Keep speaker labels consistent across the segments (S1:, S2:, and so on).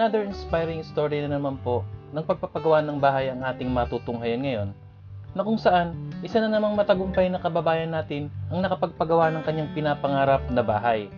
S1: another inspiring story na naman po ng pagpapagawa ng bahay ang ating matutunghayan ngayon, na kung saan isa na namang matagumpay na kababayan natin ang nakapagpagawa ng kanyang pinapangarap na bahay.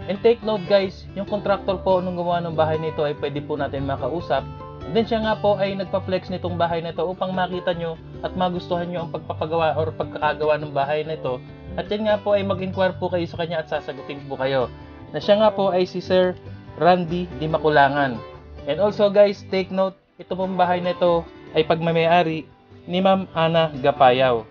S1: And take note guys, yung contractor po nung gumawa ng bahay nito ay pwede po natin makausap. And then siya nga po ay nagpa-flex nitong bahay na ito upang makita nyo at magustuhan nyo ang pagpapagawa or pagkakagawa ng bahay na ito. At yan nga po ay mag-inquire po kayo sa kanya at sasagutin po kayo. Na siya nga po ay si Sir Randy Di Makulangan. And also guys, take note, ito pong bahay na ito ay pagmamayari ni Ma'am Ana Gapayaw.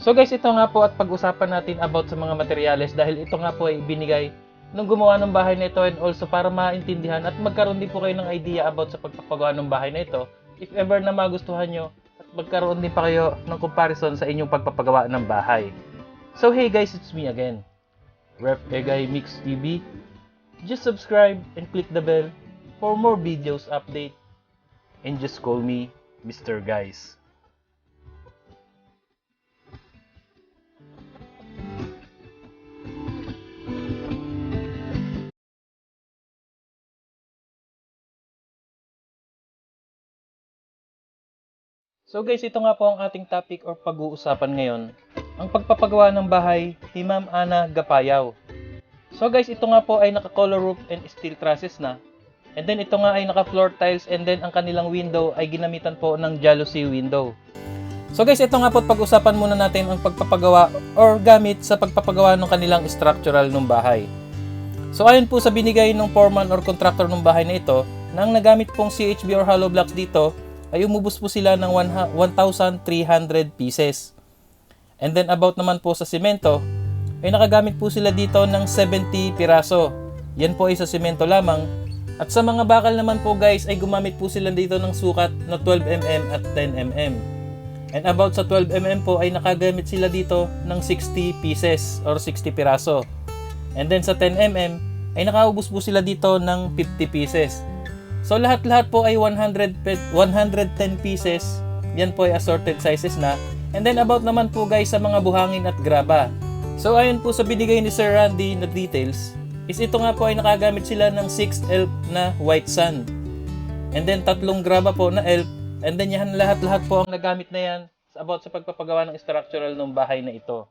S1: So guys, ito nga po at pag-usapan natin about sa mga materyales dahil ito nga po ay binigay nung gumawa ng bahay na ito, and also para maintindihan at magkaroon din po kayo ng idea about sa pagpapagawa ng bahay na ito if ever na magustuhan nyo at magkaroon din pa kayo ng comparison sa inyong pagpapagawa ng bahay. So hey guys, it's me again, Ref Egay Mix TV. Just subscribe and click the bell for more videos update, and just call me Mr. Guys. So guys, ito nga po ang ating topic or pag-uusapan ngayon, ang pagpapagawa ng bahay ni Ma'am Ana Gapayaw. So guys, ito nga po ay naka-color roof and steel trusses na. And then ito nga ay naka-floor tiles, and then ang kanilang window ay ginamitan po ng jalousie window. So guys, ito nga po pag-usapan muna natin ang pagpapagawa or gamit sa pagpapagawa ng kanilang structural ng bahay. So ayon po sa binigay ng foreman or contractor ng bahay na ito, nang nagamit pong CHB or hollow blocks dito, ay umubos po sila ng 1,300 pieces. And then about naman po sa simento, ay nakagamit po sila dito ng 70 piraso. Yan po ay sa simento lamang. At sa mga bakal naman po guys, ay gumamit po sila dito ng sukat na 12mm at 10mm. And about sa 12mm po, ay nakagamit sila dito ng 60 pieces or 60 piraso. And then sa 10mm, ay nakaubos po sila dito ng 50 pieces. So lahat-lahat po ay 110 pieces. Yan po ay assorted sizes na. And then about naman po guys sa mga buhangin at graba. So ayon po sa binigay ni Sir Randy na details, is ito nga po ay nakagamit sila ng 6 elf na white sand. And then 3 graba po na elf. And then yan lahat-lahat po ang nagamit na yan about sa pagpapagawa ng structural ng bahay na ito.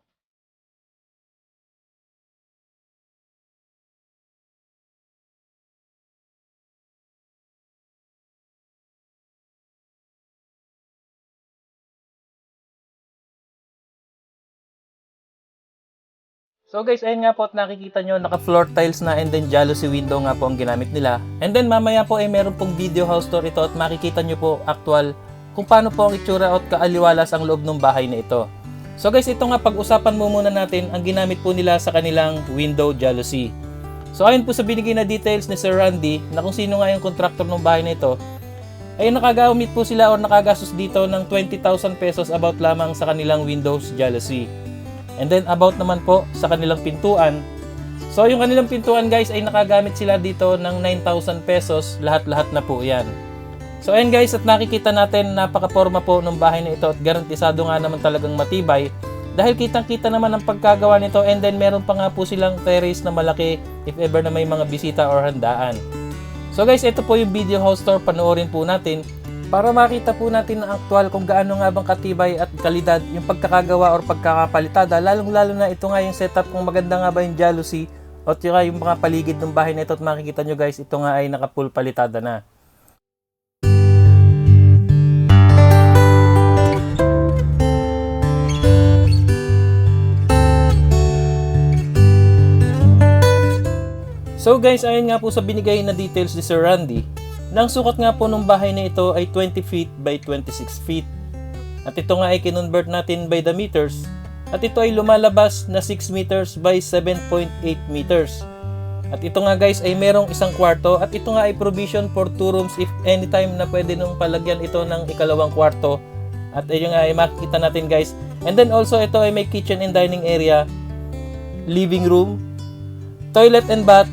S1: So guys, ayun nga po at nakikita nyo, naka-floor tiles na, and then jalousie window nga po ang ginamit nila. And then mamaya po ay meron pong video house tour ito at makikita nyo po actual kung paano po ang itsura at kaaliwalas ang loob ng bahay na ito. So guys, ito nga pag-usapan muna natin ang ginamit po nila sa kanilang window jalousie. So ayun po sa binigay na details ni Sir Randy na kung sino nga yung contractor ng bahay na ito, ay nakagamit po sila o nakagastos dito ng 20,000 pesos about lamang sa kanilang windows jalousie. And then about naman po sa kanilang pintuan. So yung kanilang pintuan guys ay nakagamit sila dito ng 9,000 pesos, lahat-lahat na po yan. So ayun guys, at nakikita natin napaka-forma po ng bahay na ito at garantisado nga naman talagang matibay. Dahil kitang-kita naman ang pagkagawa nito, and then meron pa nga po silang terrace na malaki if ever na may mga bisita or handaan. So guys, ito po yung video house tour, panoorin po natin para makita po natin ang aktual kung gaano nga bang katibay at kalidad yung pagkakagawa or pagkakapalitada, lalong-lalo na ito nga yung setup kung maganda nga ba yung jalousie o yung mga paligid ng bahay na ito. At makikita nyo guys, ito nga ay naka-full palitada na. So guys, ayun nga po sa binigay na details ni Sir Randy. Ang sukat nga po ng bahay na ito ay 20 feet by 26 feet. At ito nga ay kinonvert natin by the meters. At ito ay lumalabas na 6 meters by 7.8 meters. At ito nga guys ay merong isang kwarto. At ito nga ay provision for 2 rooms if anytime na pwede nung palagyan ito ng ikalawang kwarto. At ayun nga ay makikita natin guys. And then also ito ay may kitchen and dining area, living room, toilet and bath,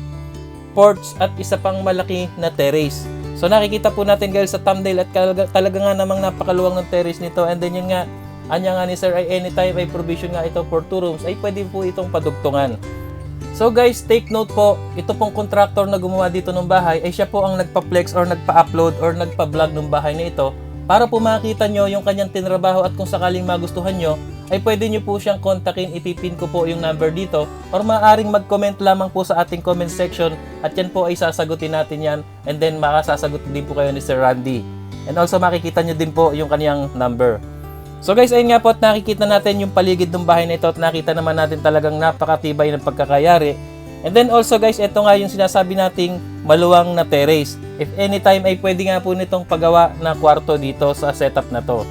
S1: porch at isa pang malaki na terrace. So nakikita po natin guys sa thumbnail at talaga nga namang napakaluwang ng terrace nito. And then yun nga, anya nga ni Sir ay anytime ay provision nga ito for 2 rooms ay pwede po itong padugtungan. So guys, take note po, ito pong contractor na gumawa dito ng bahay ay siya po ang nagpa-flex or nagpa-upload or nagpa-vlog ng bahay na ito para po makita nyo yung kanyang tinrabaho at kung sakaling magustuhan nyo ay pwede nyo po siyang kontakin, ipipin ko po yung number dito or maaaring mag-comment lamang po sa ating comment section at yan po ay sasagutin natin yan and then makasasagot din po kayo ni Sir Randy. And also makikita nyo din po yung kanyang number. So guys, ayun nga po at nakikita natin yung paligid ng bahay na ito at nakita naman natin talagang napakatibay ng pagkakayari. And then also guys, ito nga yung sinasabi nating maluwang na terrace. If anytime ay pwede nga po nitong pagawa na kwarto dito sa setup na to.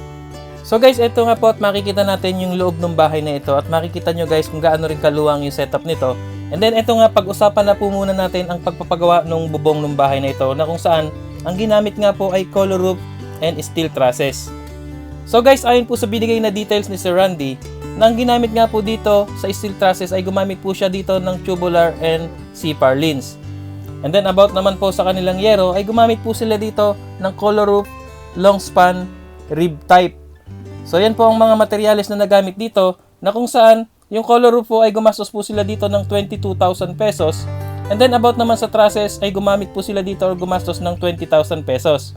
S1: So guys, ito nga po at makikita natin yung loob ng bahay na ito at makikita nyo guys kung gaano rin kaluwang yung setup nito. And then ito nga, pag-usapan na po muna natin ang pagpapagawa ng bubong ng bahay na ito na kung saan ang ginamit nga po ay color roof and steel trusses. So guys, ayon po sa binigay na details ni Sir Randy, na ang ginamit nga po dito sa steel trusses ay gumamit po siya dito ng tubular and C-purlins. And then about naman po sa kanilang yero ay gumamit po sila dito ng color roof, long span, rib type. So yan po ang mga materyales na nagamit dito na kung saan yung color roof po ay gumastos po sila dito ng 22,000 pesos. And then about naman sa trusses ay gumamit po sila dito or gumastos ng 20,000 pesos.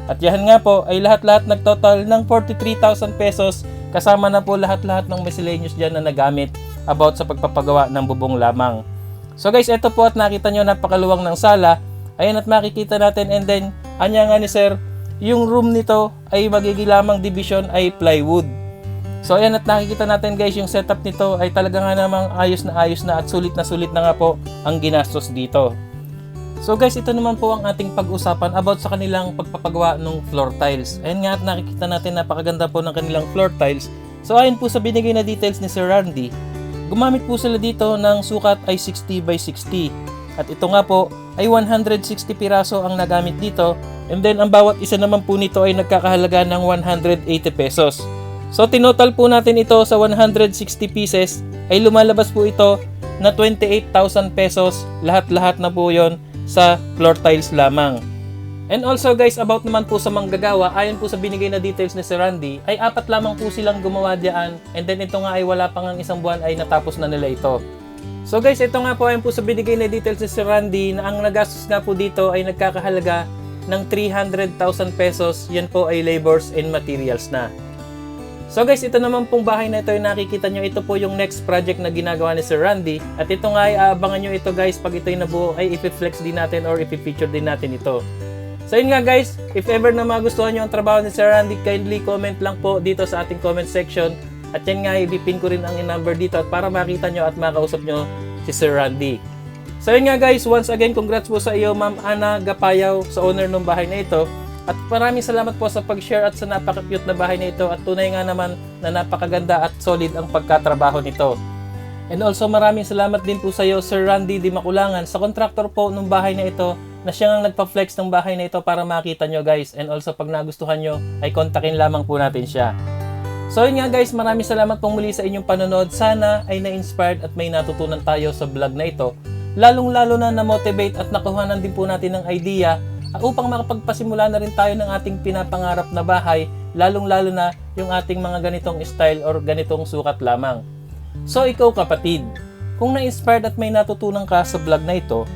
S1: At yan nga po ay lahat-lahat nagtotal ng 43,000 pesos kasama na po lahat-lahat ng miscellaneous dyan na nagamit about sa pagpapagawa ng bubong lamang. So guys, ito po at nakita nyo napakaluwang ng sala. Ayan at makikita natin and then anya nga ni Sir, yung room nito ay magiging lamang division ay plywood. So ayan at nakikita natin guys yung setup nito ay talaga nga namang ayos na at sulit na nga po ang ginastos dito. So guys, ito naman po ang ating pag-usapan about sa kanilang pagpapagawa ng floor tiles. Ayan nga at nakikita natin napakaganda po ng kanilang floor tiles. So ayon po sa binigay na details ni Sir Randy, gumamit po sila dito ng sukat ay 60 by 60. At ito nga po ay 160 piraso ang nagamit dito. And then ang bawat isa naman po nito ay nagkakahalaga ng 180 pesos. So tinotal po natin ito sa 160 pieces ay lumalabas po ito na 28,000 pesos. Lahat-lahat na po yon sa floor tiles lamang. And also guys, about naman po sa manggagawa, ayon po sa binigay na details ni Sir Randy, ay 4 lamang po silang gumawa diyan and then ito nga ay wala pang isang buwan ay natapos na nila ito. So guys, ito nga po ayon po sa binigay na details ni Sir Randy na ang nagastos nga po dito ay nagkakahalaga ng 300,000 pesos. Yan po ay labors and materials na. So guys, ito naman pong bahay na ito yung nakikita nyo, ito po yung next project na ginagawa ni Sir Randy. At ito nga ay aabangan nyo ito guys, pag ito'y nabuo ay ipiflex din natin or ipifeature din natin ito. So yun nga guys, if ever na magustuhan nyo ang trabaho ni Sir Randy, kindly comment lang po dito sa ating comment section. At yan nga, ibipin ko rin ang number dito at para makita nyo at makausap nyo si Sir Randy. So yun nga guys, once again, congrats po sa iyo Ma'am Ana Gapayaw sa owner ng bahay na ito. At maraming salamat po sa pag-share at sa napaka-cute na bahay na ito at tunay nga naman na napakaganda at solid ang pagkatrabaho nito. And also maraming salamat din po sa iyo Sir Randy Di Makulangan sa contractor po ng bahay na ito na siya ang nagpa-flex ng bahay na ito para makita nyo guys. And also pag nagustuhan nyo ay kontakin lamang po natin siya. So yun nga guys, maraming salamat pong muli sa inyong panonood. Sana ay na-inspired at may natutunan tayo sa vlog na ito. Lalong-lalo na na-motivate at nakuhanan din po natin ng idea upang makapagpasimula na rin tayo ng ating pinapangarap na bahay, lalong-lalo na yung ating mga ganitong style or ganitong sukat lamang. So ikaw kapatid, kung na-inspired at may natutunan ka sa vlog na ito,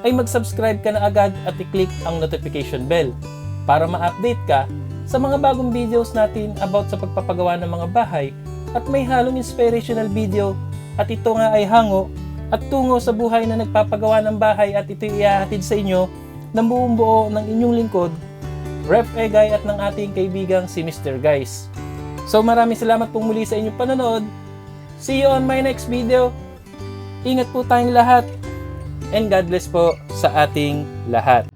S1: ay mag-subscribe ka na agad at i-click ang notification bell para ma-update ka sa mga bagong videos natin about sa pagpapagawa ng mga bahay at may halong inspirational video at ito nga ay hango at tungo sa buhay na nagpapagawa ng bahay at ito ihahatid sa inyo ng buong buo ng inyong lingkod, Ref Egay at ng ating kaibigang si Mr. Guys. So maraming salamat pong muli sa inyong panonood. See you on my next video. Ingat po tayong lahat and God bless po sa ating lahat.